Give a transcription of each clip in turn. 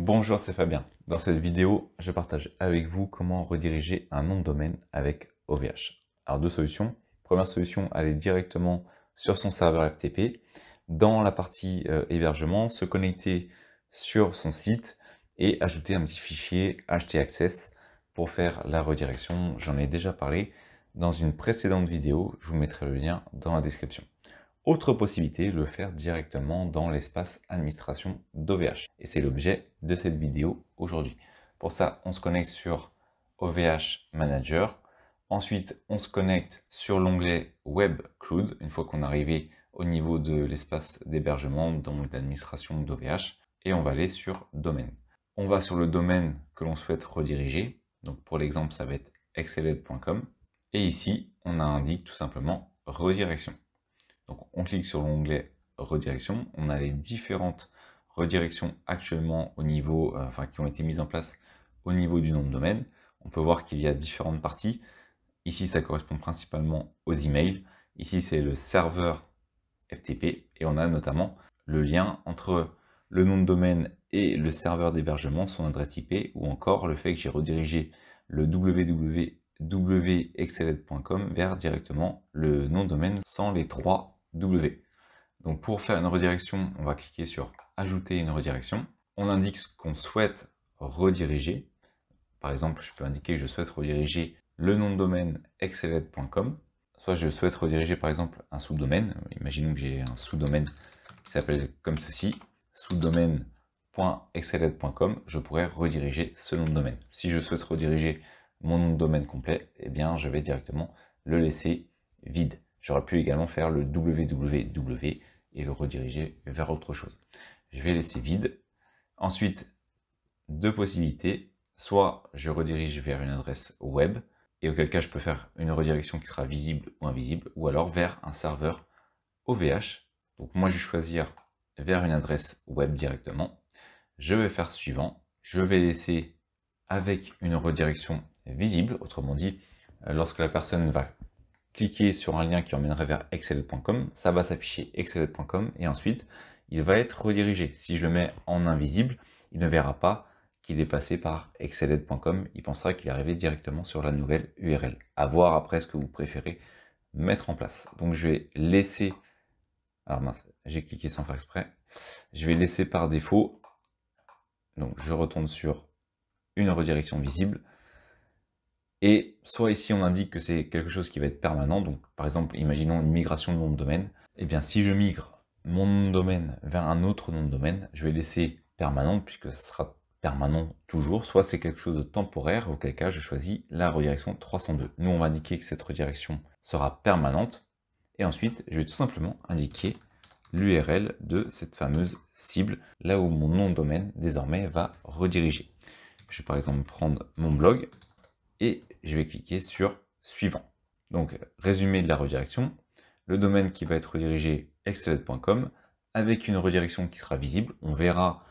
Bonjour, c'est Fabien. Dans cette vidéo, je partage avec vous comment rediriger un nom de domaine avec OVH. Alors, deux solutions. Première solution, aller directement sur son serveur FTP, dans la partie hébergement, se connecter sur son site et ajouter un petit fichier htaccess pour faire la redirection. J'en ai déjà parlé dans une précédente vidéo, je vous mettrai le lien dans la description. Autre possibilité, le faire directement dans l'espace administration d'OVH. Et c'est l'objet de cette vidéo aujourd'hui. Pour ça, on se connecte sur OVH Manager. Ensuite, on se connecte sur l'onglet Web Cloud, une fois qu'on est arrivé au niveau de l'espace d'hébergement, donc d'administration d'OVH. Et on va aller sur Domaine. On va sur le domaine que l'on souhaite rediriger. Donc pour l'exemple, ça va être exceled.com. Et ici, on indique tout simplement redirection. Donc on clique sur l'onglet redirection, on a les différentes redirections actuellement au niveau, qui ont été mises en place au niveau du nom de domaine. On peut voir qu'il y a différentes parties. Ici, ça correspond principalement aux emails. Ici, c'est le serveur FTP et on a notamment le lien entre le nom de domaine et le serveur d'hébergement, son adresse IP, ou encore le fait que j'ai redirigé le www.exceled.com vers directement le nom de domaine sans les 3 W. Donc pour faire une redirection, on va cliquer sur ajouter une redirection. On indique ce qu'on souhaite rediriger. Par exemple, je peux indiquer que je souhaite rediriger le nom de domaine exceled.com. Soit je souhaite rediriger par exemple un sous-domaine. Imaginons que j'ai un sous-domaine qui s'appelle comme ceci, sous-domaine.exceled.com. Je pourrais rediriger ce nom de domaine. Si je souhaite rediriger mon nom de domaine complet, eh bien je vais directement le laisser vide. J'aurais pu également faire le www et le rediriger vers autre chose. Je vais laisser vide. Ensuite, deux possibilités. Soit je redirige vers une adresse web, et auquel cas je peux faire une redirection qui sera visible ou invisible, ou alors vers un serveur OVH. Donc moi je vais choisir vers une adresse web directement. Je vais faire suivant. Je vais laisser avec une redirection visible, autrement dit, lorsque la personne va cliquer sur un lien qui emmènerait vers exceled.com, ça va s'afficher exceled.com et ensuite il va être redirigé. Si je le mets en invisible, il ne verra pas qu'il est passé par exceled.com, il pensera qu'il est arrivé directement sur la nouvelle URL. À voir après ce que vous préférez mettre en place. Donc je vais laisser, alors mince, j'ai cliqué sans faire exprès, je vais laisser par défaut, donc je retourne sur une redirection visible. Et soit ici on indique que c'est quelque chose qui va être permanent, donc par exemple imaginons une migration de nom de domaine, et bien si je migre mon nom de domaine vers un autre nom de domaine, je vais laisser permanent puisque ça sera permanent toujours, soit c'est quelque chose de temporaire, auquel cas je choisis la redirection 302. Nous on va indiquer que cette redirection sera permanente, et ensuite je vais tout simplement indiquer l'URL de cette fameuse cible, là où mon nom de domaine désormais va rediriger. Je vais par exemple prendre mon blog, et je vais cliquer sur suivant. Donc, résumé de la redirection, le domaine qui va être redirigé exceled.com avec une redirection qui sera visible. On verra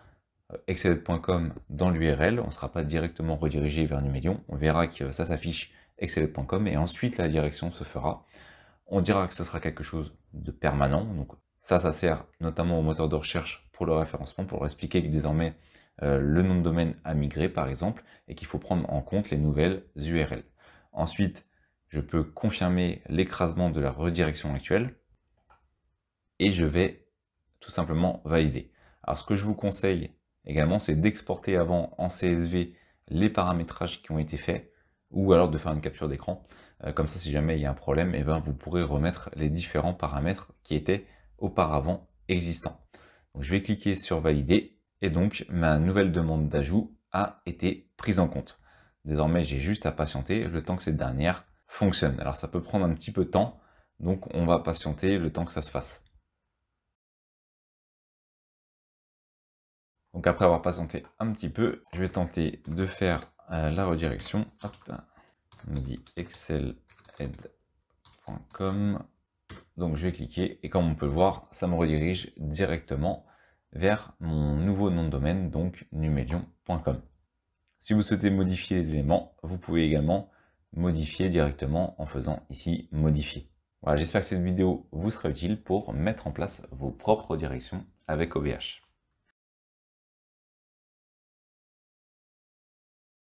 exceled.com dans l'URL, on ne sera pas directement redirigé vers Numérion. On verra que ça s'affiche exceled.com et ensuite la direction se fera. On dira que ce sera quelque chose de permanent. Donc ça sert notamment au moteur de recherche pour le référencement, pour leur expliquer que désormais le nom de domaine a migré par exemple, et qu'il faut prendre en compte les nouvelles URL. Ensuite, je peux confirmer l'écrasement de la redirection actuelle, et je vais tout simplement valider. Alors ce que je vous conseille également, c'est d'exporter avant en CSV les paramétrages qui ont été faits, ou alors de faire une capture d'écran. Comme ça, si jamais il y a un problème, eh ben, vous pourrez remettre les différents paramètres qui étaient auparavant existants. Donc, je vais cliquer sur valider. Et donc, ma nouvelle demande d'ajout a été prise en compte. Désormais, j'ai juste à patienter le temps que cette dernière fonctionne. Alors, ça peut prendre un petit peu de temps, donc on va patienter le temps que ça se fasse. Donc, après avoir patienté un petit peu, je vais tenter de faire la redirection. Hop, on me dit exceled.com. Donc, je vais cliquer et comme on peut le voir, ça me redirige directement vers mon nouveau nom de domaine, donc numelion.com. Si vous souhaitez modifier les éléments, vous pouvez également modifier directement en faisant ici modifier. Voilà, j'espère que cette vidéo vous sera utile pour mettre en place vos propres redirections avec OVH.